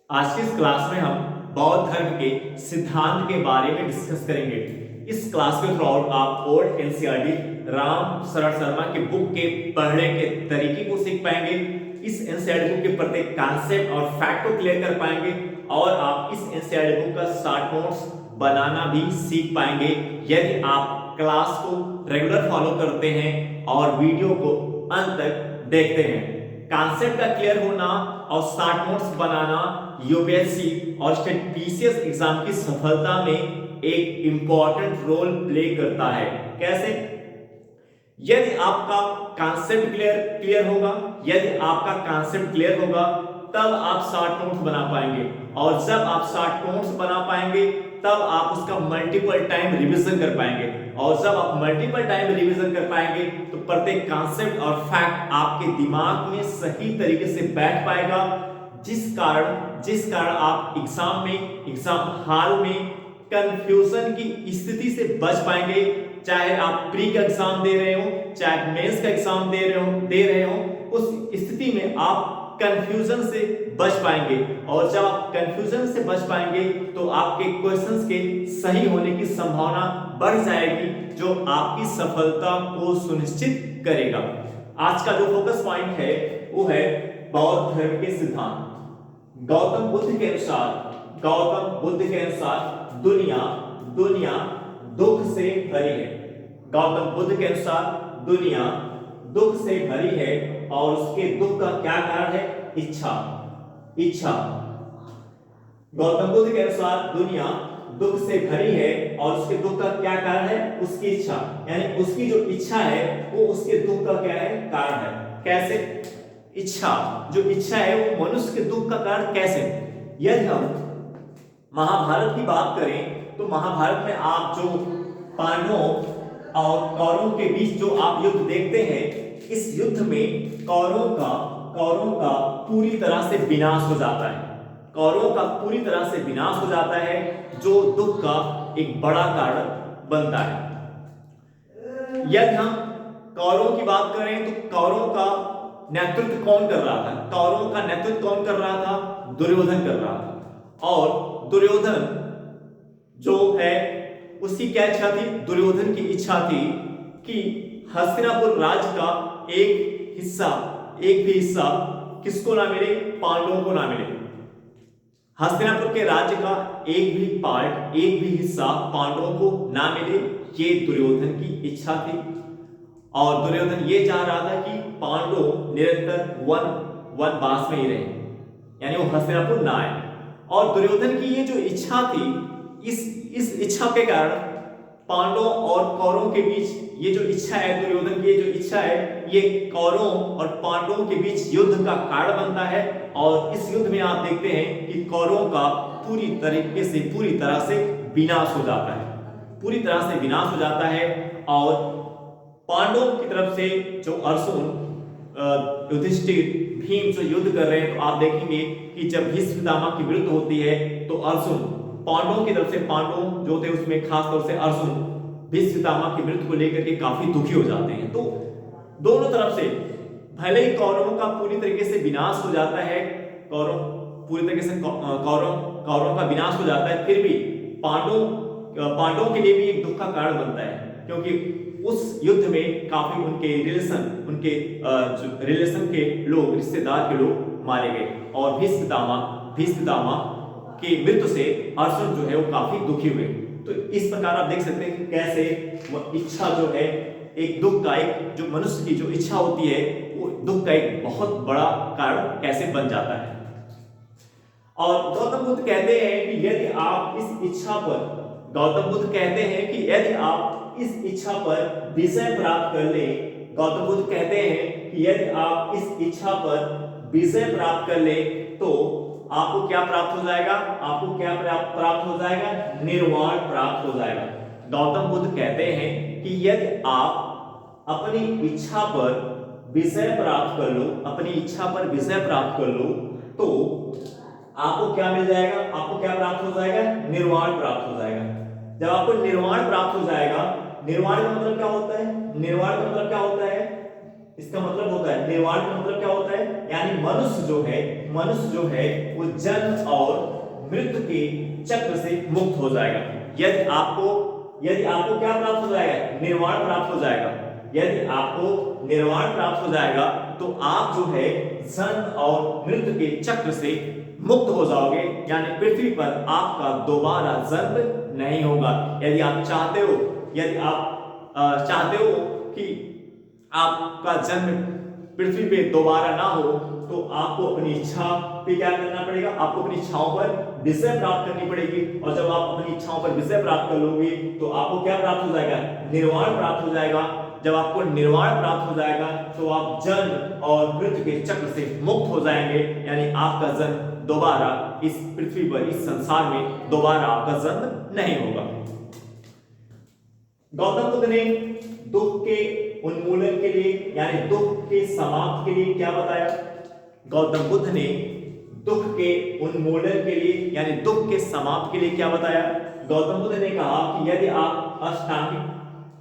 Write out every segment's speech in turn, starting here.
आज की इस क्लास में हम बौद्ध धर्म के सिद्धांत के बारे में डिस्कस करेंगे। इस क्लास के थ्रू आउट आप ओल्ड एनसीईआरटी राम शरण शर्मा के बुक के पढ़ने के तरीके को सीख पाएंगे। इस एनसीईआरटी बुक के प्रत्येक कॉन्सेप्ट और फैक्ट को क्लियर कर पाएंगे और आप इस एनसीईआरटी बुक का शॉर्ट नोट्स बनाना भी सीख पाएंगे यदि आप क्लास को रेगुलर फॉलो करते हैं और वीडियो को अंत तक देखते हैं। कॉन्सेप्ट का क्लियर होना और शॉर्ट नोट्स बनाना यूपीएससी और स्टेट पीसीएस एग्जाम की सफलता में एक इंपॉर्टेंट रोल प्ले करता है। कैसे? यदि आपका कॉन्सेप्ट क्लियर होगा, यदि आपका कॉन्सेप्ट क्लियर होगा तब आप शॉर्ट नोट्स बना पाएंगे और जब आप शॉर्ट नोट्स बना पाएंगे तब आप उसका मल्टीपल टाइम रिवीजन कर पाएंगे और जब आप मल्टीपल टाइम रिवीजन कर पाएंगे तो प्रत्येक कॉन्सेप्ट और फैक्ट आपके दिमाग में सही तरीके से बैठ पाएगा, जिस कारण आप एग्जाम हॉल में कंफ्यूजन की स्थिति से बच पाएंगे। चाहे आप प्री का एग्जाम दे रहे हो, चाहे मेंस का एग्जाम दे रहे हो, उस स्थिति में आप कंफ्यूजन से बच पाएंगे और जब आप कंफ्यूजन से बच पाएंगे तो आपके क्वेश्चंस के सही होने की संभावना बढ़ जाएगी, जो आपकी सफलता को सुनिश्चित करेगा। आज का जो फोकस पॉइंट है वो है बौद्ध धर्म के सिद्धांत। गौतम बुद्ध के अनुसार दुनिया दुख से भरी है। गौतम बुद्ध के अनुसार दुनिया दुख से भरी है और उसके दुख का क्या कारण है? इच्छा। गौतम बुद्ध के अनुसार दुनिया दुख से भरी है और उसके दुख का क्या कारण है? उसकी इच्छा। यानी उसकी जो इच्छा है वो उसके दुख का क्या है? कारण है। कैसे? जो इच्छा है वो मनुष्य के दुख का कारण कैसे? यदि हम महाभारत की बात करें तो महाभारत में आप जो पांडवों और कौरवों के बीच जो आप युद्ध देखते हैं, इस युद्ध में कौरवों का पूरी तरह से विनाश हो जाता है। कौरवों का पूरी तरह से विनाश हो जाता है, जो दुख का एक बड़ा कारण बनता है। यदि हम कौरवों की बात करें तो कौरवों का नेतृत्व कौन कर रहा था? कौरवों का नेतृत्व कौन कर रहा था? दुर्योधन कर रहा था। और दुर्योधन जो है उसकी क्या इच्छा थी? दुर्योधन की इच्छा थी कि हस्तिनापुर राज्य का एक भी हिस्सा किसको ना मिले? पांडवों को ना मिले। हस्तिनापुर के राज्य का एक भी हिस्सा पांडवों को ना मिले, ये दुर्योधन की इच्छा थी। और दुर्योधन ये चाह रहा था कि पांडव निरंतर वनवास में ही रहे, यानी वो हस्तिनापुर ना आए। और दुर्योधन की ये जो इच्छा थी, इस इच्छा के कारण पांडवों और कौरवों के बीच ये जो इच्छा है, दुर्योधन की ये जो इच्छा है, ये कौरवों और पांडवों के बीच युद्ध का कारण बनता है। और इस युद्ध में आप देखते हैं कि कौरवों का पूरी तरह से विनाश हो जाता है और पांडवों की तरफ से जो अर्जुन, युधिष्ठिर, भीम जो युद्ध कर रहे हैं, तो आप देखेंगे कि जब भीष्म पितामह की मृत्यु होती है तो अर्जुन पांडवों की तरफ से, पांडव जो थे उसमें खास तौर से अर्जुन भीष्म पितामह की मृत्यु को लेकर के काफी दुखी हो जाते हैं। तो दोनों तरफ से भले ही कौरवों का पूरी तरीके से विनाश हो जाता है, कौरवों का विनाश हो जाता है, फिर भी पांडवों के लिए भी एक दुख का कारण बनता है, क्योंकि उस युद्ध में काफी उनके रिलेशन के लोग, रिश्तेदार के लोग मारे गए और भीष्म पितामह की मृत्यु से अर्जुन जो है वो काफी दुखी हुए। तो इस प्रकार आप देख सकते हैं कि कैसे वो इच्छा जो है, एक दुख का, एक जो मनुष्य की जो इच्छा होती है वो दुख का एक बहुत बड़ा कारण कैसे बन जाता है। और गौतम बुद्ध कहते हैं कि यदि आप इस इच्छा पर विजय प्राप्त कर ले, गौतम बुद्ध कहते हैं कि यदि आप इस इच्छा पर विजय प्राप्त कर ले तो आपको क्या प्राप्त हो जाएगा? निर्वाण प्राप्त हो जाएगा। गौतम बुद्ध कहते हैं कि यदि आप अपनी इच्छा पर विजय प्राप्त कर लो तो आपको क्या मिल जाएगा? क्या प्राप्त हो जाएगा? निर्वाण प्राप्त हो जाएगा। जब आपको निर्वाण प्राप्त हो जाएगा, निर्वाण का मतलब क्या होता है? इसका मतलब होता है, निर्वाण का मतलब क्या होता है? यानी मनुष्य जो है वो जन्म और मृत्यु के चक्र से मुक्त हो जाएगा। यदि आपको क्या प्राप्त हो जाएगा? निर्वाण प्राप्त हो जाएगा। यदि आपको निर्वाण प्राप्त हो जाएगा तो आप जो है जन्म और मृत्यु के चक्र से मुक्त हो जाओगे, यानी पृथ्वी पर आपका दोबारा जन्म नहीं होगा। यदि आप चाहते हो कि आपका जन्म पृथ्वी पे दोबारा ना हो तो आपको अपनी इच्छा पे क्या करना पड़ेगा? आपको अपनी इच्छाओं पर विजय प्राप्त करनी पड़ेगी, और जब आप अपनी इच्छाओं पर विजय प्राप्त कर लोगे तो आपको क्या प्राप्त हो जाएगा? निर्वाण प्राप्त हो जाएगा। जब आपको निर्वाण प्राप्त हो जाएगा तो आप जन्म और मृत्यु के चक्र से मुक्त हो जाएंगे, यानी आपका जन्म दोबारा इस पृथ्वी पर, इस संसार में दोबारा आपका जन्म नहीं होगा। गौतम बुद्ध ने दुख के उन्मूलन के लिए, यानी दुख के समाप्त के लिए क्या बताया? गौतम बुद्ध ने दुख के उन्मूलन के लिए, यानी दुख के समाप्त के लिए क्या बताया? गौतम बुद्ध ने कहा कि यदि आप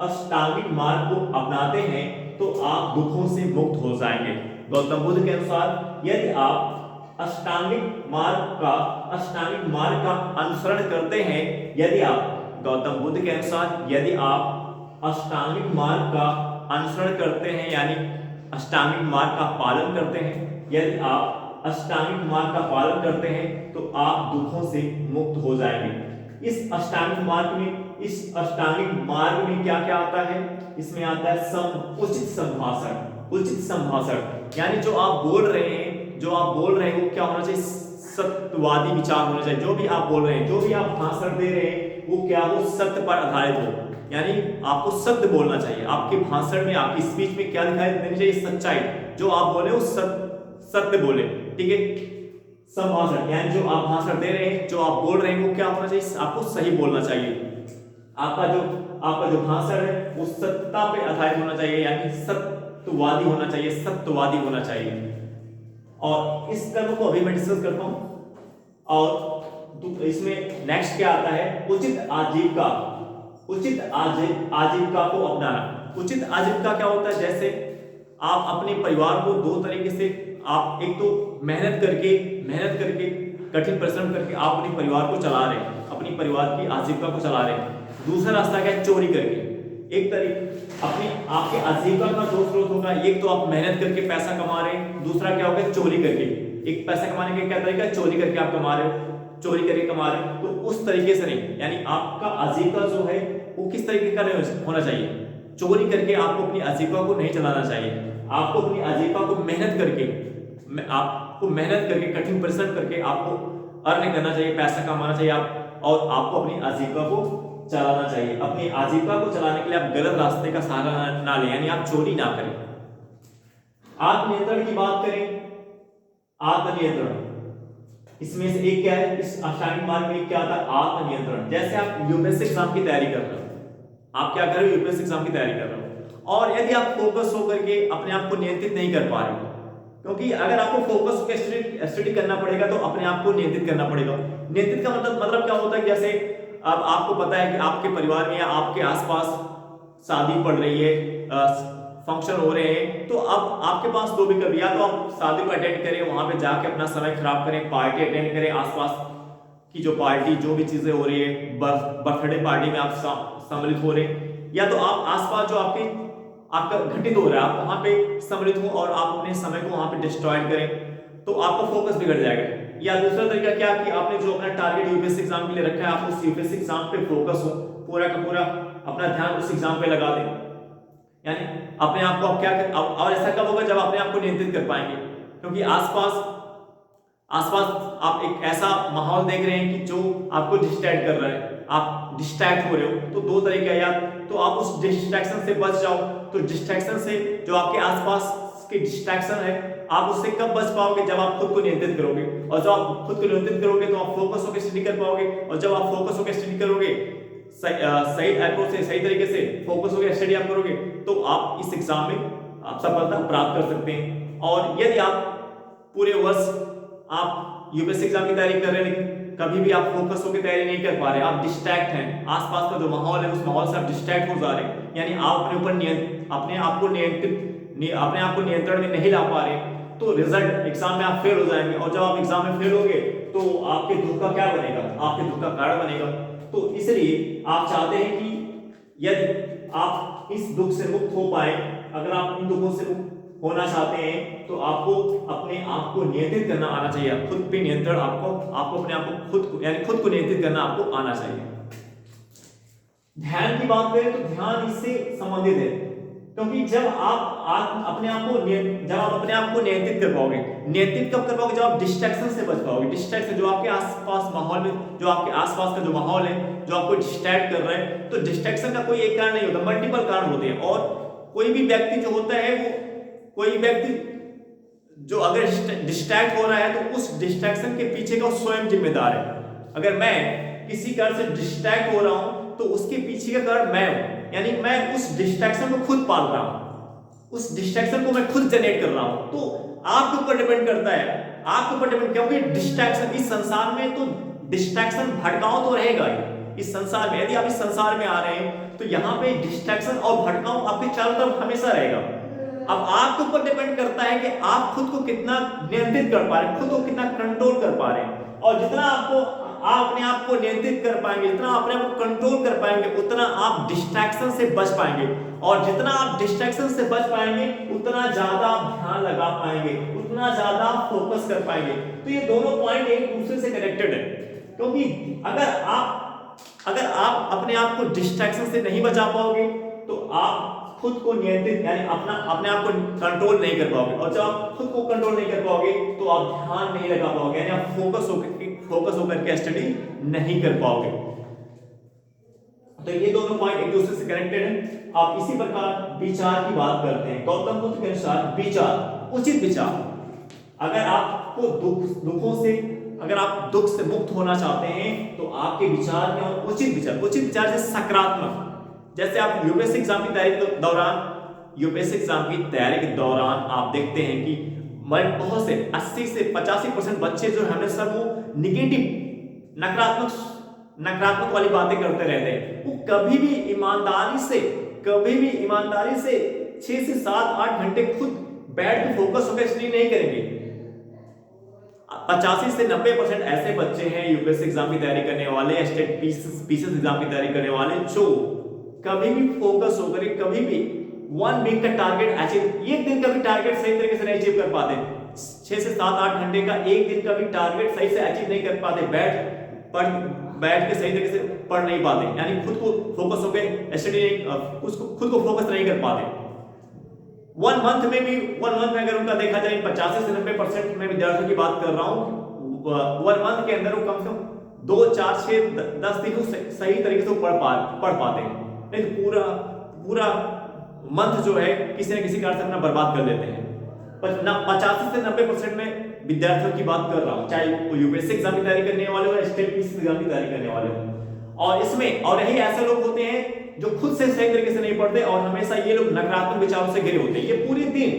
अष्टांगिक मार्ग को अपनाते हैं तो आप दुखों से मुक्त हो जाएंगे। गौतम बुद्ध के अनुसार यदि आप अष्टांगिक मार्ग का अनुसरण करते हैं, गौतम बुद्ध के अनुसार यदि आप अष्टांगिक मार्ग का अनुसरण करते हैं, यानी अष्टांगिक मार्ग का पालन करते हैं, यदि आप अष्टांगिक मार्ग का पालन करते हैं तो आप दुखों से मुक्त हो जाएंगे। इस अष्टांगिक मार्ग में क्या क्या आता है? इसमें आता है उचित संभाषण, यानी जो आप बोल रहे हैं वो क्या होना चाहिए? सत्यवादी विचार होना चाहिए। जो भी आप बोल रहे हैं, जो भी आप भाषण दे रहे हैं वो क्या हो? सत्य पर आधारित हो, यानी आपको सत्य बोलना चाहिए। आपके भाषण में, आपकी स्पीच में क्या दिखाई देनी चाहिए? सच्चाई। जो आप बोले वो सत्य बोले, ठीक है। संभाषण यानी जो आप भाषण दे रहे हैं, जो आप बोल रहे हैं वो क्या होना चाहिए? आपको सही बोलना चाहिए। आपका जो भाषण है वो सत्यता पे आधारित होना चाहिए, यानी सत्यवादी होना चाहिए। और इस कर्म को अभी मैं डिस्कस करता हूं। और इसमें नेक्स्ट क्या आता है? उचित आजीविका को अपनाना। उचित आजीविका क्या होता है? जैसे आप अपने परिवार को दो तरीके से, आप एक तो मेहनत करके कठिन परिश्रम करके आप अपने परिवार को चला रहे हैं, अपनी परिवार की आजीविका को चला रहे हैं। दूसरा रास्ता क्या है? चोरी करके। एक तरीके आपके आजीविका का दो स्रोत होगा, एक तो आप मेहनत करके पैसा कमा रहे हैं, दूसरा क्या होगा? चोरी करके। एक पैसा कमाने का क्या तरीका है? चोरी करके आप कमा रहे हो, चोरी करके कमा रहे हो। तो उस तरीके से नहीं, यानी आपका आजीविका जो है वो किस तरीके का होना चाहिए? चोरी करके आपको अपनी आजीविका को नहीं चलाना चाहिए। आपको अपनी आजीविका को मेहनत करके कठिन परिश्रम करके आपको अर्न करना चाहिए, पैसा कमाना चाहिए और आपको अपनी आजीविका को चलाना चाहिए। अपनी आजीविका को चलाने के लिए आप गलत रास्ते का सहारा ना लें, यानी आप चोरी ना करें। आत्मनियंत्रण की बात करें, आत्मनियंत्रण इसमें से एक क्या है? इस अष्टांगिक मार्ग में क्या आता है? आत्मनियंत्रण। जैसे आप यूपीएससी एग्जाम की तैयारी कर रहे हो, आप क्या कर रहे हो? यूपीएससी एग्जाम की तैयारी कर रहे हो, और यदि आप फोकस होकर के अपने आप को नियंत्रित नहीं कर पा रहे हो, क्योंकि अगर आपको फोकस होकर स्टडी करना पड़ेगा तो अपने आप को नियंत्रित करना पड़ेगा। नियंत्रित का मतलब क्या होता है? जैसे अब आपको पता है कि आपके परिवार में या आपके आसपास शादी पड़ रही है, फंक्शन हो रहे हैं, तो अब आपके पास दो विकल्प, या तो आप शादी को अटेंड करें, वहां पे जाके अपना समय खराब करें, पार्टी अटेंड करें, आसपास की जो पार्टी जो भी चीजें हो रही है, बर्थडे पार्टी में आप सम्मिलित हो रहे हैं, या तो आप आसपास जो आपका घटित हो रहा है आप वहां पे सम्मिलित हो और आप अपने समय को वहां पे डिस्ट्रॉय करें, तो आपका फोकस बिगड़ जाएगा। या दूसरा तरीका क्या कि आपने जो अपना टारगेट यूपीएससी एग्जाम के लिए रखा है, आप उस यूपीएससी एग्जाम पे फोकस हो, पूरा का पूरा अपना ध्यान उस एग्जाम पे लगा दें, यानी अपने आप को आप क्या कर, और ऐसा कब होगा? जब अपने आप को नियंत्रित कर पाएंगे, क्योंकि आसपास आप एक ऐसा माहौल देख रहे हैं कि जो आपको डिस्ट्रैक्ट कर रहा है, आप डिस्ट्रैक्ट हो रहे हो। तो दो तरीके हैं, या तो आप उस डिस्ट्रैक्शन से बच जाओ, तो डिस्ट्रैक्शन से जो आपके आसपास के डिस्ट्रैक्शन है, आप उससे कब बच पाओगे? जब आप खुद को नियंत्रित करोगे, और जब आप खुद को नियंत्रित करोगे तो आप फोकस होकर स्टडी कर पाओगे, और जब आप फोकस होकर स्टडी करोगे, सही अप्रोच से, सही तरीके से फोकस होकर स्टडी आप करोगे, तो आप इस एग्जाम में आप सफलता प्राप्त कर सकते हैं। और यदि आप पूरे वर्ष आप यूपीएससी एग्जाम की तैयारी कर रहे हैं, लेकिन कभी भी आप फोकस होकर तैयारी नहीं कर पा रहे, आप डिस्ट्रैक्ट हैं, आसपास का जो माहौल है उस माहौल से आप डिस्ट्रैक्ट हो जा रहे हैं, यानी आप अपने आप को नियंत्रण में नहीं ला पा रहे, तो रिजल्ट एग्जाम में आप फेल हो जाएंगे, और जब आप एग्जाम में फेल होगे तो आपके दुख का क्या बनेगा, आपके दुख का कारण बनेगा। तो इसलिए आप चाहते हैं कि यदि आप इस दुख से मुक्त हो पाए, अगर आप इन दुखों से मुक्त होना चाहते हैं तो आपको अपने आप को नियंत्रित करना आना चाहिए। खुद पे नियंत्रण आपको अपने आप को खुद को यानी खुद को नियंत्रित करना आपको आना चाहिए। ध्यान की बात करें तो ध्यान इससे संबंधित है, क्योंकि जब आप अपने आप को नियंत्रित कर पाओगे, नियंत्रित कब कर पाओगे, जब आप डिस्ट्रैक्शन से बच पाओगे। डिस्ट्रैक्शन जो आपके आसपास माहौल में, जो आपके आसपास का जो माहौल है जो आपको डिस्ट्रैक्ट कर रहा है, तो डिस्ट्रैक्शन का कोई एक कारण नहीं होता, मल्टीपल कारण होते हैं। और कोई भी व्यक्ति जो होता है, वो कोई व्यक्ति जो अगर डिस्ट्रैक्ट हो रहा है तो उस डिस्ट्रैक्शन के पीछे का स्वयं जिम्मेदार है। अगर मैं किसी कारण से डिस्ट्रैक्ट हो रहा हूं तो उसके पीछे का कारण मैं हूं, यानी मैं उस डिस्ट्रैक्शन को खुद पाल रहा हूं, उस डिस्ट्रैक्शन को मैं खुद जनरेट कर रहा हूं। तो आपके ऊपर डिपेंड करता है, आपके ऊपर डिपेंड, क्योंकि डिस्ट्रैक्शन इस संसार में तो डिस्ट्रैक्शन भटकाव तो रहेगा ही इस संसार में। यदि आप इस संसार में आ रहे हैं तो यहाँ पे डिस्ट्रैक्शन और भटकाव आपके चारों तरफ हमेशा रहेगा। अब आपके ऊपर डिपेंड करता है कि आप खुद को कितना नियंत्रित कर पा रहे हैं, खुद को कितना कंट्रोल कर पा रहे हैं। और जितना आप अपने आप को नियंत्रित कर पाएंगे, जितना अपने आप को कंट्रोल कर पाएंगे, उतना आप डिस्ट्रैक्शन से बच पाएंगे। और जितना आप डिस्ट्रैक्शन से बच पाएंगे उतना ज्यादा आप ध्यान लगा पाएंगे, उतना ज्यादा आप फोकस कर पाएंगे। तो ये दोनों पॉइंट एक दूसरे से कनेक्टेड है, क्योंकि अगर आप अपने आप को डिस्ट्रैक्शन से नहीं बचा पाओगे तो आप खुद को नियंत्रित यानी अपने आप को कंट्रोल नहीं कर पाओगे। और जब आप खुद को कंट्रोल नहीं कर पाओगे तो आप ध्यान नहीं लगा पाओगे, यानी आप फोकस होकर के स्टडी नहीं कर पाओगे। तो ये दोनों पॉइंट एक दूसरे से कनेक्टेड हैं। आप इसी प्रकार विचार की बात करते हैं। गौतम बुद्ध के अनुसार विचार, उचित विचार, अगर आपको अगर आप दुख से मुक्त होना चाहते हैं तो आपके विचार में और उचित विचार जैसे सकारात्मक, जैसे आप यूपीएससी एग्जाम की तैयारी के दौरान आप देखते हैं कि बहुत से 80 से 85% बच्चे जो है सब वो निगेटिव नकारात्मक वाली बातें करते रहते हैं। वो कभी भी ईमानदारी से 6 से 7-8 घंटे खुद बैठ के फोकस होकर स्टडी नहीं करेंगे। 85 से 90% ऐसे बच्चे हैं यूपीएससी एग्जाम की तैयारी करने वाले, स्टेट पीसीएस एग्जाम की तैयारी करने वाले, जो कभी भी फोकस होकर कभी भी 1 वीक का टारगेट अचीव, एक दिन का भी टारगेट सही तरीके से नहीं अचीव कर पाते। 6 से 7-8 घंटे का एक दिन का भी टारगेट सही से अचीव नहीं कर पाते, बैठ के सही तरीके से पढ़ नहीं पाते, यानी खुद को फोकस होकर स्टडी खुद को फोकस नहीं कर पाते। 1 मंथ में अगर उनका देखा जाए 85 से 90% में विद्यार्थियों की बात कर रहा हूं, 1 मंथ के अंदर वो कम से कम 2, 4, 6, 10 दिन सही तरीके से पढ़ पाते हैं, नहीं तो पूरा मंथ जो है किसी न किसी कारण से अपना बर्बाद कर देते हैं। 85 से 90% में विद्यार्थियों की बात कर रहा हूं, चाहे वो यूपीएससी एग्जाम की तैयारी करने वाले हो या स्टेट पीसीएस एग्जाम की तैयारी करने वाले हो। और यही ऐसे लोग होते हैं जो खुद से सही तरीके से नहीं पढ़ते और हमेशा ये लोग नकारात्मक विचारों से घिरे होते हैं। ये पूरे दिन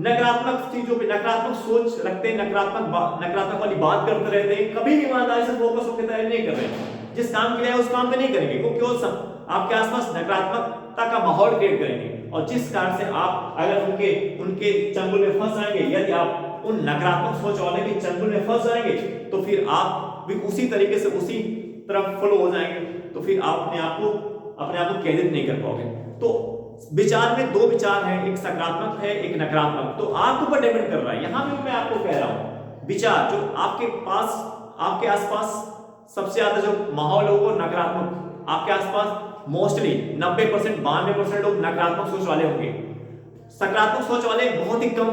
नकारात्मक चीजों पे नकारात्मक सोच रखते हैं, नकारात्मक वाली बात करते रहते हैं, कभी भी ईमानदारी से फोकस होकर तैयारी नहीं कर रहे। जिस काम के लिए उस काम पे नहीं करेंगे, वो क्यों आपके आसपास नकारात्मकता का माहौल क्रिएट करेंगे। और जिस कारण से आप अगर उनके चंगुल में फंस जाएंगे, यदि आप उन नकारात्मक सोच वाले के चंगुल में फंस जाएंगे तो फिर आप भी उसी तरीके से उसी तरफ फ्लो हो जाएंगे, तो फिर आप अपने आप को केंद्रित नहीं कर पाओगे। तो विचार में 2 विचार है, एक सकारात्मक है, एक नकारात्मक। तो आपके ऊपर डिपेंड कर रहा है। यहां भी मैं आपको कह रहा हूं विचार जो आपके आसपास सबसे ज्यादा जो माहौल है वो नकारात्मक, आपके आसपास मोस्टली 90% 92% लोग नकारात्मक सोच वाले होंगे, सकारात्मक सोच वाले बहुत ही कम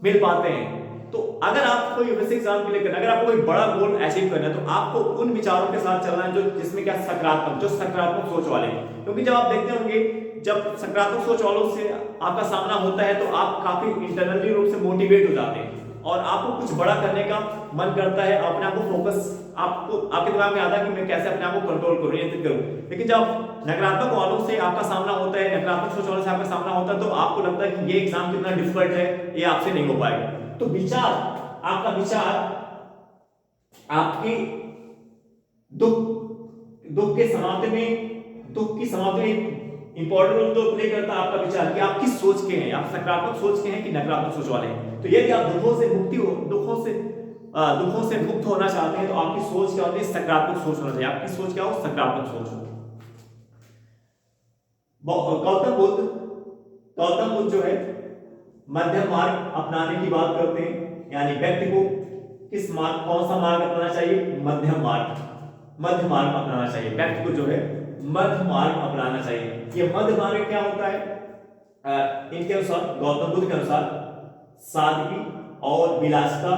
मिल पाते हैं। तो अगर आपको यूपीएससी एग्जाम के लिए करना, अगर आपको कोई बड़ा गोल अचीव करना है तो आपको उन विचारों के साथ चलना है जो जिसमें क्या सकारात्मक सोच वाले। क्योंकि जब आप देखते होंगे जब सकारात्मक सोच वालों से आपका सामना होता है तो आप काफी इंटरनली रूप से मोटिवेट हो जाते हैं और आपको कुछ बड़ा करने का मन करता है, अपने आप को फोकस आपके दिमाग में आता है कि मैं कैसे अपने आप को कंट्रोल करूं, नियंत्रित करूं। लेकिन जब नकारात्मक वालों से आपका सामना होता है, नकारात्मक सोच वालों से आपका सामना होता है तो आपको लगता है कि ये एग्जाम कितना डिफिकल्ट है, ये आपसे नहीं हो पाएगा। तो आपका विचार आपकी दुख की समाप्ति में इंपॉर्टेंट रोल तो प्ले करता है आपका विचार कि आप किस सोच के हैं, आप सकारात्मक सोच के हैं कि नकारात्मक सोच वाले हैं। तो यदि आप दुखों से मुक्त होना चाहते हैं तो आपकी सोच क्या होती है, सकारात्मक सोच होना चाहिए। आपकी सोच क्या हो, सकारात्मक सोच हो। गौतम बुद्ध जो है मध्यम मार्ग अपनाने की बात करते हैं, यानी व्यक्ति को कौन सा मार्ग अपनाना चाहिए, मध्य मार्ग अपनाना चाहिए। व्यक्ति को जो है मध्य मार्ग अपनाना चाहिए। ये मध्य मार्ग क्या होता है, इनके अनुसार, गौतम बुद्ध के अनुसार, सादगी और विलासिता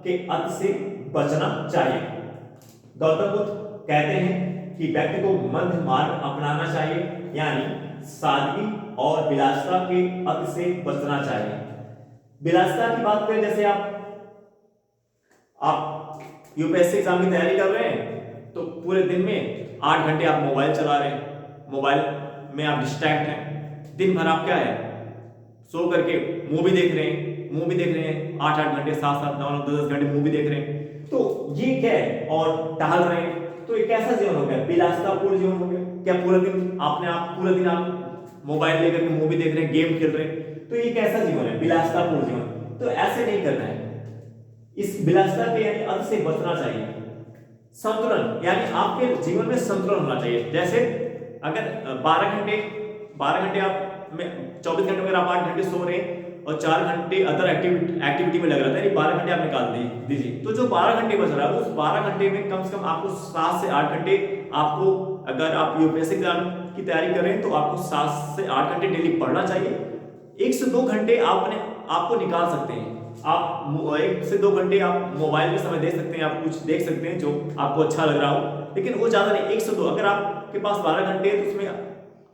के अति से बचना चाहिए। गौतम बुद्ध कहते हैं कि व्यक्ति को मध्य मार्ग अपनाना चाहिए, यानी सादगी और विलासिता के अति से बचना चाहिए। विलासिता की बात करें, जैसे आप यूपीएससी एग्जाम की तैयारी कर रहे हैं तो पूरे दिन में 8 घंटे आप मोबाइल चला रहे हैं, मोबाइल में आप डिस्ट्रैक्ट हैं। दिन भर आप क्या है, सो करके मूवी देख रहे हैं 8-8 घंटे, 7-7, 9-9, 10-10 घंटे मूवी देख रहे हैं। तो ये क्या है, और टहल रहे हैं। तो ये कैसा जीवन हो गया, विलासितापूर्ण जीवन हो गया। क्या पूरा दिन आप मोबाइल लेकर के मूवी देख रहे हैं, गेम खेल रहे हैं, तो ये कैसा जीवन है, विलासितापूर्ण जीवन। तो ऐसे नहीं करना है। इस विलासिता के यानी अति से बचना चाहिए। संतुलन, यानी आपके जीवन में संतुलन होना चाहिए। जैसे अगर 12 घंटे आप 24 घंटे में आप 8 घंटे सो रहे हैं और 4 घंटे अदर एक्टिविटी में लग रहा था, यानी 12 घंटे आप निकाल दीजिए। तो जो 12 घंटे बच रहा है उस 12 घंटे में कम से कम आपको 7 से 8 घंटे आपको, अगर आप यूपीएससी एग्जाम की तैयारी कर रहे हैं तो आपको 7 से 8 घंटे डेली पढ़ना चाहिए। 1 से 2 घंटे आपको निकाल सकते हैं। आप 1 से 2 घंटे आप मोबाइल में समय दे सकते हैं, आप कुछ देख सकते हैं जो आपको अच्छा लग रहा हो, लेकिन वो ज्यादा नहीं, 1 से 2। अगर आपके पास 12 घंटे है तो उसमें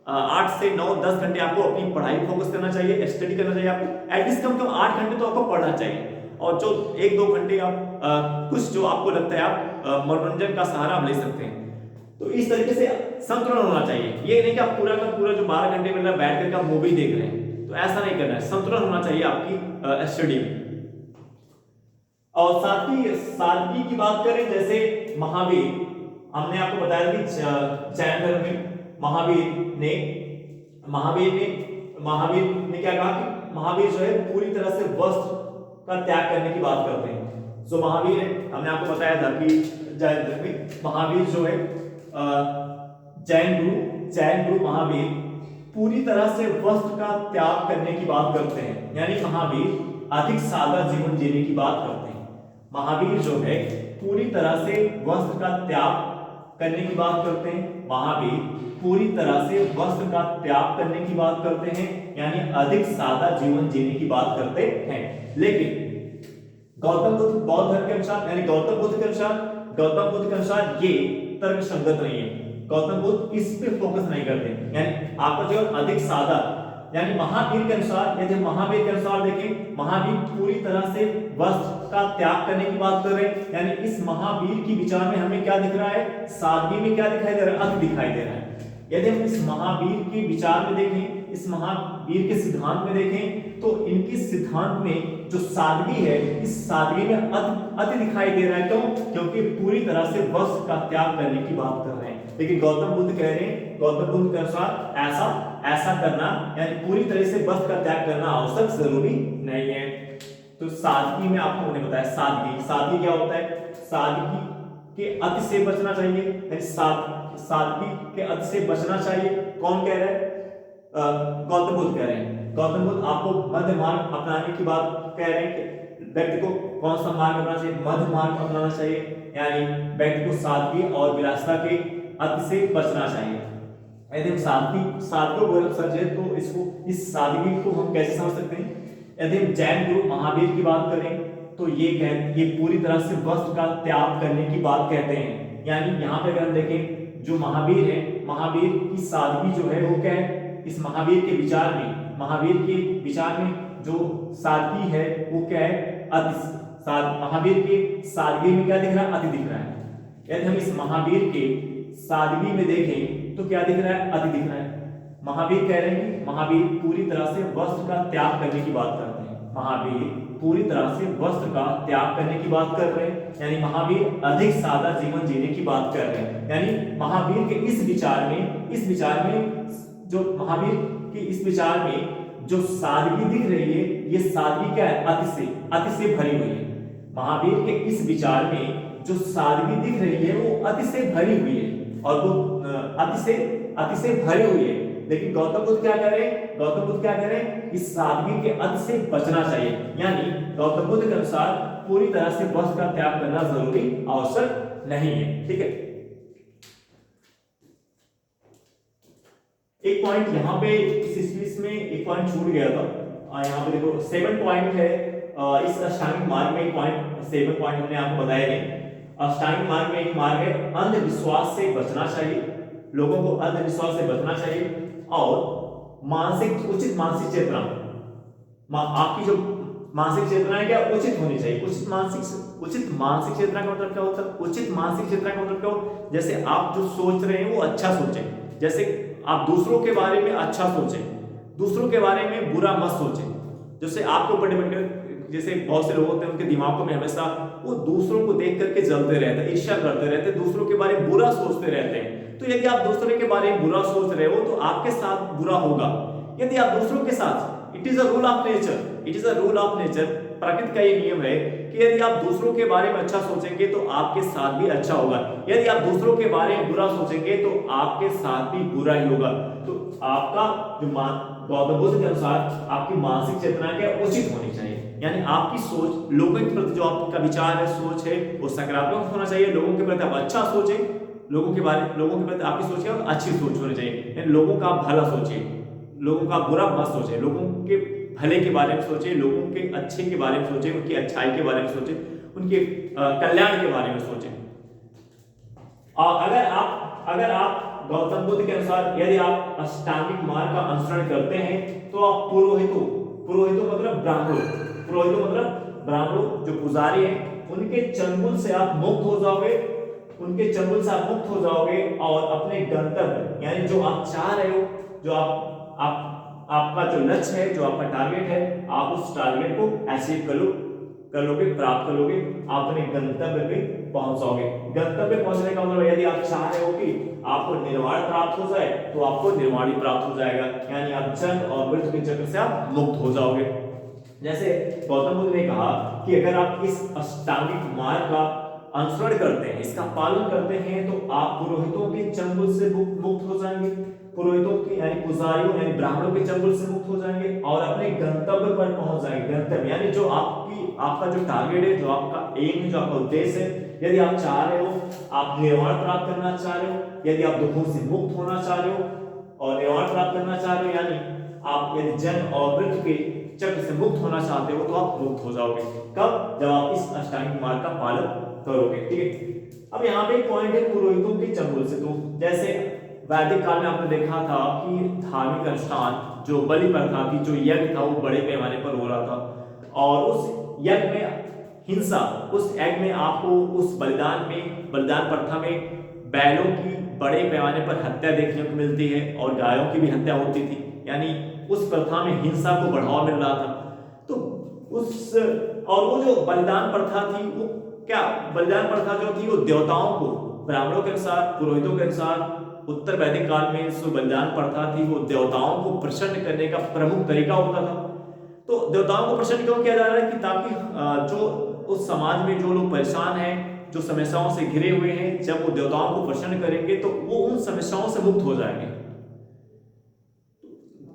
8 से 9, 10 घंटे आपको अपनी पढ़ाई फोकस करना चाहिए, स्टडी करना चाहिए। आपको एटलीस्ट कम से कम 8 घंटे तो आपको पढ़ना चाहिए। और जो 1-2 घंटे आप कुछ जो आपको लगता है आप मनोरंजन का सहारा आप ले सकते हैं। तो इस तरीके से संतुलन होना चाहिए। ये नहीं कि आप पूरा का पूरा जो 12 घंटे में बैठ करके आप मूवी देख रहे हैं, तो ऐसा नहीं करना है। संतुलन होना चाहिए आपकी स्टडी में। और सादगी की बात करें, जैसे महावीर, हमने आपको बताया कि जैन धर्म में महावीर ने क्या कहा कि महावीर जो है पूरी तरह से वस्त्र का त्याग करने की बात करते हैं। जो महावीर है, हमने आपको बताया था कि जैन धर्म में महावीर जो है जैन गुरु महावीर पूरी तरह से वस्त्र का त्याग करने की बात करते हैं, यानी महावीर अधिक सादा जीवन जीने की बात करते हैं। महावीर जो है पूरी तरह से वस्त्र का त्याग करने की बात करते हैं। महावीर पूरी तरह से वस्त्र का त्याग करने की बात करते हैं, यानी अधिक सादा जीवन जीने की बात करते हैं। लेकिन गौतम बुद्ध बौद्ध धर्म के अनुसार, यानी गौतम बुद्ध के अनुसार ये तर्क संगत नहीं है। गौतम बुद्ध इस पे फोकस नहीं करते, यानी आपका जीवन अधिक सादा, यानी महावीर के अनुसार, यदि महावीर के अनुसार देखें, महावीर पूरी तरह से वस्त्र का त्याग करने की बात कर रहे हैं। यानी इस महावीर की विचार में हमें क्या दिख रहा है, सादगी में क्या दिखाई दे रहा है, अति दिखाई दे रहा है। यदि हम इस महावीर के विचार में देखें, इस महावीर के सिद्धांत में देखें, तो इनके सिद्धांत में जो सादगी है, इस सादगी में अति दिखाई दे रहा है। क्यों? क्योंकि पूरी तरह से वस्त्र का त्याग करने की बात कर रहे हैं। लेकिन गौतम बुद्ध कह रहे हैं, गौतम बुद्ध के अनुसार ऐसा करना, यानी पूरी तरह से वस्त्र का त्याग करना आवश्यक जरूरी नहीं है। तो सादगी में आपको हमने बताया, सादगी क्या होता है, सादगी के अति से बचना चाहिए, यानी सादगी के अति से बचना चाहिए। कौन कह रहा है? गौतम बुद्ध कह रहे हैं। गौतम बुद्ध आपको मध्य मार्ग अपनाने की बात कह रहे हैं कि व्यक्ति को कौन सा मार्ग अपनाना चाहिए, मध्य मार्ग अपनाना चाहिए, यानी व्यक्ति को सादगी और विलासिता के अति से बचना चाहिए। यदि हम सादगी को समझे तो इस सादगी को हम कैसे समझ सकते हैं? यदि हम जैन गुरु महावीर की बात करें तो ये पूरी तरह से वस्त्र का त्याग करने की बात कहते हैं। यानी यहाँ पे अगर हम देखें, जो महावीर है, महावीर की सादगी जो है वो क्या है, इस महावीर के विचार में जो सादगी है वो क्या है, महावीर के सादगी में क्या दिख रहा है, अति दिख रहा है। यदि हम इस महावीर के सादगी में देखें तो क्या दिख रहा है, अति दिख रहा है। महावीर कह रहे हैं कि महावीर पूरी तरह से वस्त्र का त्याग करने की बात करते हैं। महावीर पूरी तरह से वस्त्र का त्याग करने की बात कर रहे हैं, यानी महावीर अधिक सादा जीवन जीने की बात कर रहे हैं। यानी महावीर के इस विचार में जो महावीर के इस विचार में जो सादगी दिख रही है, ये सादगी क्या है? अति से भरी हुई है। महावीर के इस विचार में जो सादगी दिख रही है वो अति से भरी हुई है, और वो अति से भरी हुई है। लेकिन गौतम बुद्ध क्या कह रहे हैं? गौतम बुद्ध क्या कह रहे हैं? इस सादगी के अति से बचना चाहिए। यानी गौतम बुद्ध के अनुसार पूरी तरह से वस्त्र का त्याग करना जरूरी आवश्यक नहीं है। ठीक है, एक पॉइंट यहाँ पे इस स्पीच में एक पॉइंट छूट गया था। यहाँ पे देखो 7 पॉइंट है इस अष्टांगिक मार्ग में। 7 पॉइंट हमने आपको बताया नहीं। अष्टांगिक मार्ग में एक मार्ग है अंधविश्वास से बचना चाहिए, लोगों को अंधविश्वास से बचना चाहिए, और उचित मानसिक चेतना, आपकी जो मानसिक चेतना है क्या उचित होनी चाहिए। उचित मानसिक चेतना का मतलब क्या होता है? उचित मानसिक चेतना का मतलब क्या हो? जैसे आप जो सोच रहे हैं वो अच्छा सोचें। जैसे आप दूसरों के बारे में अच्छा सोचें, दूसरों के बारे में बुरा मत सोचें। जैसे आपको जैसे बहुत से लोग होते हैं, उनके दिमागों में हमेशा वो दूसरों को देख करके जलते रहते हैं, ईर्ष्या करते रहते हैं, दूसरों के बारे में बुरा सोचते रहते हैं। तो यदि आप दूसरों के बारे में बुरा सोच रहे हो तो आपके साथ बुरा होगा। यदि आप दूसरों के साथ, it is a rule of nature, प्रकृति का ये नियम है कि यदि आप दूसरों के बारे में अच्छा सोचेंगे तो आपके साथ भी अच्छा होगा। यदि आप दूसरों के बारे में बुरा सोचेंगे तो आपके साथ भी बुरा ही होगा। तो आपका जो गौतम बुद्ध के अनुसार आपकी मानसिक चेतना क्या उचित होनी चाहिए। यानी आपकी सोच, लोगों के प्रति जो आपका विचार है, सोच है, वो सकारात्मक होना चाहिए। लोगों के प्रति आप अच्छा सोचें, लोगों के प्रति आपकी सोच क्या अच्छी सोच होनी चाहिए। यानी लोगों का भला सोचिए, लोगों का बुरा मत सोचे, लोगों के भले के बारे में सोचे, लोगों के अच्छे के बारे में सोचे, उनकी अच्छाई के बारे में सोचे, उनके कल्याण के बारे में सोचे। और अगर आप गौतम बुद्ध के अनुसार यदि आप अष्टांगिक मार्ग का अनुसरण करते हैं तो आप पुरोहितों मतलब ब्राह्मणों जो पुजारी हैं उनके चंगुल से आप मुक्त हो जाओगे, और अपने गंतव्य यानी जो आप चाह रहे हो, जो आपका जो लक्ष्य है, जो आपका टारगेट है, आप उस टारगेट को अचीव प्राप्त कर लोगे, आप अपने गंतव्य पे पहुंच जाओगे। गंतव्य पहुंचने का मतलब यदि आप चाह रहे हो कि आपको निर्वाण प्राप्त हो जाए तो आपको निर्वाण ही प्राप्त हो जाएगा। यानी आप जन्म और मृत्यु के चक्र से आप मुक्त हो जाओगे। जैसे गौतम बुद्ध ने कहा कि अगर आप इस अष्टांगिक मार्ग का अनुसरण करते हैं, इसका पालन करते हैं, तो आप पुरोहितों के चंगुल से मुक्त हो जाएंगे, पुरोहितों के यानी पुजारियों यानी ब्राह्मणों के चंगुल से मुक्त हो जाएंगे, और अपने गंतव्य पर पहुंच जाएंगे। गंतव्य यानी जो आपका जो टारगेट है, जो आपका एम है, जो आपका उद्देश्य है, यदि आप चाह रहे हो, आप निर्वाण प्राप्त करना चाह रहे हो, यदि आप दुखों से मुक्त होना चाह रहे हो और निर्वाण प्राप्त करना चाह रहे हो, यानी आप यदि जन्म और मृत्यु के चक्र से मुक्त होना चाहते हो, तो आप मुक्त हो जाओगे। कब? जब आप इस अष्टांगिक मार्ग का पालन करोगे। ठीक है, अब यहाँ पे एक पॉइंट है पुरोहितों के चंगुल से। तो जैसे वैदिक काल में आपने देखा था कि धार्मिक अनुष्ठान, जो बलि प्रथा थी, जो यज्ञ था, वो बड़े पैमाने पर हो रहा था, और उस यज्ञ में हिंसा, उस यज्ञ में आपको उस बलिदान प्रथा में बैलों की बड़े पैमाने पर हत्या देखने को मिलती है, और गायों की भी हत्या होती थी। यानी उस प्रथा में हिंसा को बढ़ावा मिल रहा था। तो वो जो बलिदान प्रथा थी, वो क्या बलिदान प्रथा जो थी, वो देवताओं को, ब्राह्मणों के अनुसार, पुरोहितों के अनुसार, उत्तर वैदिक काल में जो बलिदान प्रथा थी, वो देवताओं को प्रसन्न करने का प्रमुख तरीका होता था। तो देवताओं को प्रसन्न क्यों किया जा रहा है? कि ताकि जो उस समाज में जो लोग परेशान हैं, जो समस्याओं से घिरे हुए हैं, जब वो देवताओं को प्रसन्न करेंगे तो वो उन समस्याओं से मुक्त हो जाएंगे।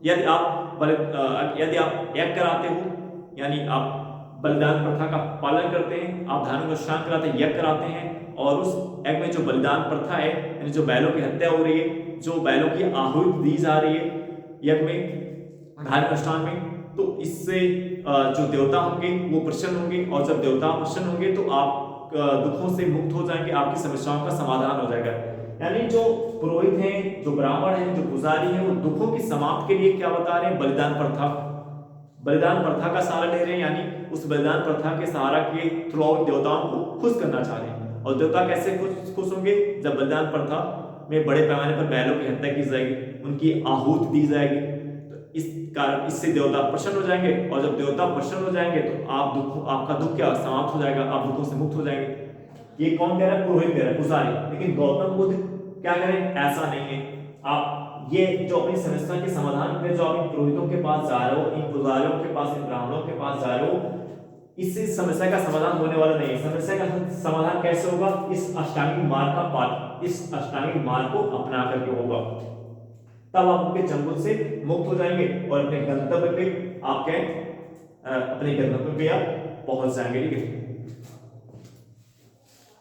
यदि आप यज्ञ कराते हो, यानी आप बलिदान प्रथा का पालन करते हैं, आप धार्मिक अनुष्ठान कराते हैं, यज्ञ कराते हैं, और उस यज्ञ में जो बलिदान प्रथा है, यानी जो बैलों की हत्या हो रही है, जो बैलों की आहुति दी जा रही है यज्ञ में, धार्मिक अनुष्ठान में, तो इससे जो देवता होंगे वो प्रसन्न होंगे, और जब देवता प्रसन्न होंगे तो आप दुखों से मुक्त हो जाएंगे, आपकी समस्याओं का समाधान हो जाएगा। यानी जो पुरोहित हैं, जो ब्राह्मण हैं, जो पुजारी हैं, वो दुखों की समाप्ति के लिए क्या बता रहे हैं? बलिदान प्रथा का सहारा ले रहे हैं। यानी उस बलिदान प्रथा के सहारा के थ्रू देवताओं को खुश करना चाह रहे हैं। और देवता कैसे खुश होंगे? जब बलिदान प्रथा में बड़े पैमाने पर बैलों की हत्या की जाएगी, उनकी आहुति दी जाएगी, तो इस कारण इससे देवता प्रसन्न हो जाएंगे, और जब देवता प्रसन्न हो जाएंगे तो आपका दुख क्या समाप्त हो जाएगा, आप दुखों से मुक्त हो जाएंगे। ये कौन कह रहा है? पुरोहित कह रहा है, पुजारी। लेकिन गौतम बुद्ध क्या करें? ऐसा नहीं है। आप ये जो अपनी समस्या के समाधान के जो आप इन पुरोहितों के पास जा रहे हो, इन पुजारियों के पास, इन ब्राह्मणों के पास जा रहे हो, इससे समस्या का समाधान होने वाला नहीं है। समस्या का समाधान कैसे होगा? इस अष्टांगिक मार्ग का पाठ, इस अष्टांगिक मार्ग को अपना करके होगा। तब आप उनके चंगुल से मुक्त हो जाएंगे और अपने गंतव्य पे आप अपने गंतव्य पे आप पहुंच जाएंगे। ठीक है।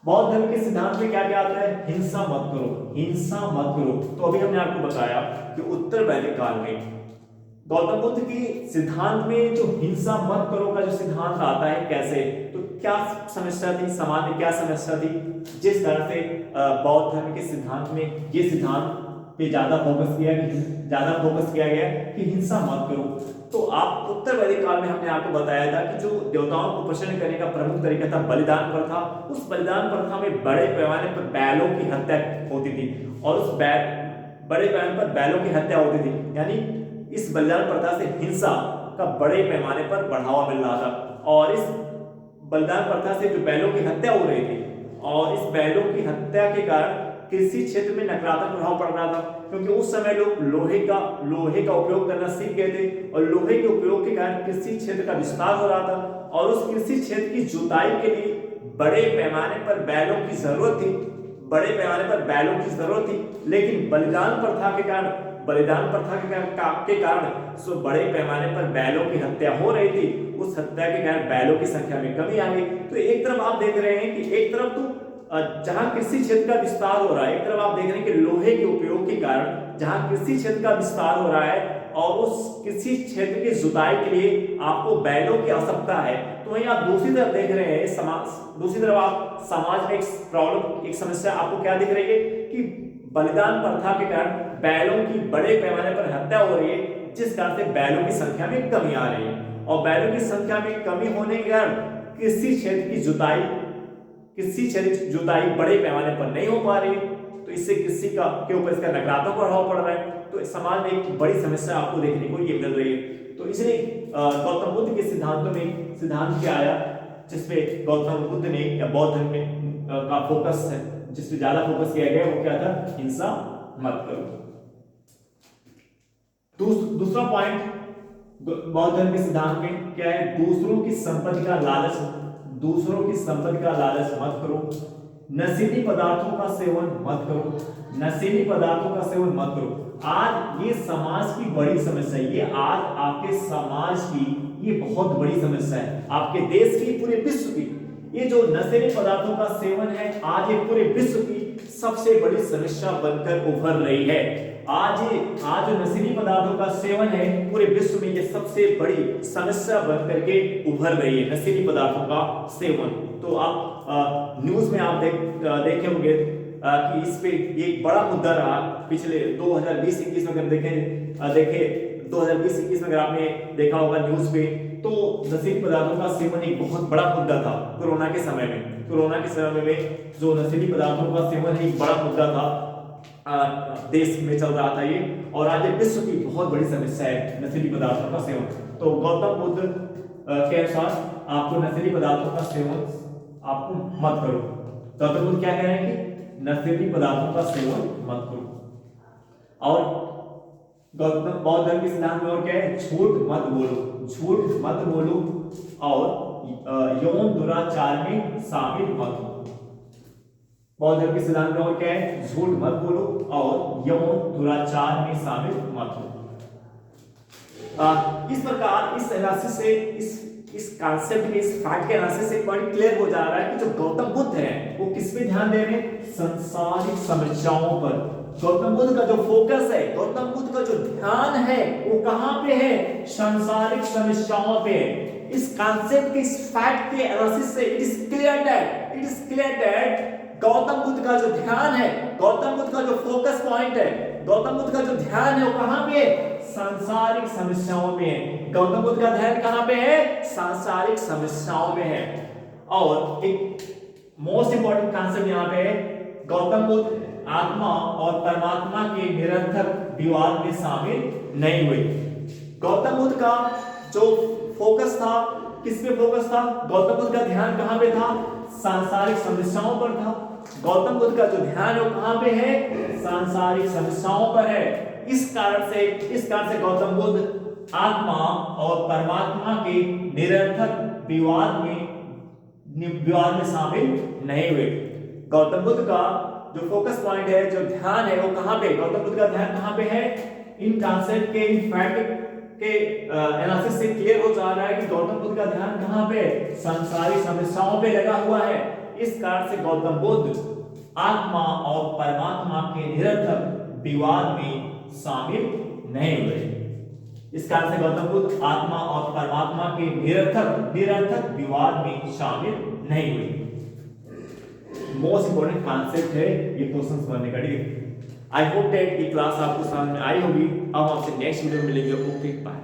बौद्ध धर्म के सिद्धांत में क्या क्या आता है? हिंसा मत करो, हिंसा मत करो। तो अभी हमने आपको बताया कि उत्तर वैदिक काल में गौतम बुद्ध के सिद्धांत में जो हिंसा मत करो का जो सिद्धांत आता है, कैसे, तो क्या समस्या थी, समाज में क्या समस्या थी, जिस तरह से बौद्ध धर्म के सिद्धांत में ये सिद्धांत पे ज्यादा फोकस किया गया कि हिंसा मत करो। तो आप उत्तर वैदिक काल में हमने आपको बताया था कि जो देवताओं को प्रसन्न करने का प्रमुख तरीका था बलिदान प्रथा। उस बलिदान प्रथा में बड़े पैमाने पर बैलों की हत्या होती थी और उस बड़े पैमाने पर बैलों की हत्या होती थी, यानी इस बलिदान प्रथा से हिंसा का बड़े पैमाने पर बढ़ावा मिल रहा था। और इस बलिदान प्रथा से जो बैलों की हत्या हो रही थी और इस बैलों की हत्या के कारण कृषि क्षेत्र में नकारात्मक प्रभाव पड़ रहा था, क्योंकि उस समय लोग लोहे का उपयोग करना सीख गए थे और लोहे के उपयोग के कारण कृषि क्षेत्र का विस्तार हो रहा था और उस कृषि क्षेत्र की जुताई के लिए बड़े पैमाने पर बैलों की जरूरत थी। लेकिन बलिदान प्रथा के कारण सो बड़े पैमाने पर बैलों की हत्या हो रही थी। उस हत्या के कारण बैलों की संख्या में कमी आ गई। तो एक तरफ आप देख रहे हैं कि एक तरफ तो जहां कृषि क्षेत्र का विस्तार हो रहा है, एक तरफ आप देख रहे हैं कि लोहे के उपयोग के कारण जहां कृषि क्षेत्र का विस्तार हो रहा है और उस कृषि क्षेत्र की जुताई के लिए आपको बैलों की आवश्यकता है, तो वहीं आप दूसरी तरफ देख रहे हैं दूसरी तरफ आप समाज में एक समस्या आपको क्या दिख रही है कि बलिदान प्रथा के कारण बैलों की बड़े पैमाने पर हत्या हो रही है, जिस कारण से बैलों की संख्या में कमी आ रही है और बैलों की संख्या में कमी होने के कारण कृषि क्षेत्र की जुताई बड़े पैमाने पर नहीं हो पा रही है। तो इससे कृषि के ऊपर इसका नकारात्मक प्रभाव पड़ रहा है। तो समाज में एक बड़ी समस्या आपको देखने को ये मिल रही है। तो इसलिए गौतम बुद्ध के सिद्धांत क्या आया, जिसपे गौतम बुद्ध ने या बौद्ध धर्म में का फोकस है, जिसपे ज्यादा फोकस किया गया, वो क्या था? हिंसा मत करो। दूसरा पॉइंट बौद्ध धर्म के सिद्धांत में क्या है? दूसरों की संपत्ति का लालच मत करो। नशीली पदार्थों का सेवन मत करो। आज ये समाज की बड़ी समस्या है, ये आज आपके समाज की ये बहुत बड़ी समस्या है, आपके देश की, पूरे विश्व की। ये जो नशीले पदार्थों का सेवन है, आज ये पूरे विश्व की सबसे बड़ी समस्या बनकर उभर रही है। आज जो नशीली पदार्थों का सेवन है, पूरे विश्व में ये सबसे बड़ी समस्या बनकर के उभर रही है, नशीली पदार्थों का सेवन। तो आप न्यूज में आप देखे होंगे कि इस पे ये एक बड़ा मुद्दा रहा पिछले 2020-21 में। अगर देखे 2020-21 में अगर आपने देखा होगा न्यूज पे, तो नशीली पदार्थों का सेवन एक बहुत बड़ा मुद्दा था। कोरोना के समय में जो नशीली पदार्थों का सेवन एक बड़ा मुद्दा था, देश में चल रहा था ये, और आज विश्व की बहुत बड़ी समस्या है नशीली पदार्थों का सेवन। तो गौतम बुद्ध के अनुसार आपको नशीली पदार्थों का सेवन आपको मत करो। गौतम बुद्ध क्या कह रहे हैं कि नशीली पदार्थों का सेवन मत करो। और बौद्ध धर्म के सिद्धांत में और क्या है? झूठ मत बोलो और यौन दुराचार में शामिल मत हो। बौद्ध धर्म के सिद्धांत में और क्या है? झूठ मत बोलो और यौन दुराचार में शामिल मत हो। इस प्रकार इस एनालिसिस से इस कॉन्सेप्ट के, इस फैक्ट के एनालिसिस से पॉइंट क्लियर हो जा रहा है कि जो गौतम बुद्ध है वो किस पे ध्यान दे रहे हैं? सांसारिक समस्याओं पर। गौतम बुद्ध का जो फोकस है, गौतम बुद्ध का जो ध्यान है, वो कहां पे है? सांसारिक समस्याओं पे। इस कॉन्सेप्ट के, इस फैक्ट के एनालिसिस से it is clear that Gautam Buddha का जो ध्यान है, गौतम बुद्ध का जो फोकस पॉइंट है, गौतम बुद्ध का जो ध्यान है वो कहां पे है? सांसारिक समस्याओं में है। गौतम बुद्ध का ध्यान कहां पे है? सांसारिक समस्याओं में है। और एक मोस्ट इंपॉर्टेंट कॉन्सेप्ट यहां पे है, गौतम बुद्ध आत्मा और परमात्मा के निरंतर विवाद में शामिल नहीं हुए। गौतम बुद्ध का जो फोकस था, किस पे फोकस था? गौतम बुद्ध का ध्यान कहां पे था? सांसारिक समस्याओं पर था। गौतम बुद्ध का जो ध्यान है वो कहां पे है? सांसारिक समस्याओं पर है। इस कारण से गौतम बुद्ध आत्मा और परमात्मा के निरर्थक विवाद में शामिल नहीं हुए। गौतम बुद्ध का जो फोकस पॉइंट है, जो ध्यान है, वो कहां पे, गौतम बुद्ध का ध्यान कहां पे है? इन कॉन्सेप्ट के, इन फैक्ट के एनालिसिस से क्लियर हो जा रहा है कि गौतम बुद्ध का ध्यान कहां पे, संसारी समस्याओं पे लगा हुआ है। इस कारण से गौतम बुद्ध आत्मा और परमात्मा के निरर्थक विवाद में शामिल नहीं हुए। इस कारण से गौतम बुद्ध आत्मा और परमात्मा के निरर्थक विवाद में शामिल नहीं हुए। मोस्ट इंपोर्टेंट कॉन्सेप्ट है ये क्वेश्चंस बनने का। आई होप दैट ये क्लास आपको समझ में आई होगी। अब आपसे नेक्स्ट वीडियो में मिलेंगे। Okay bye.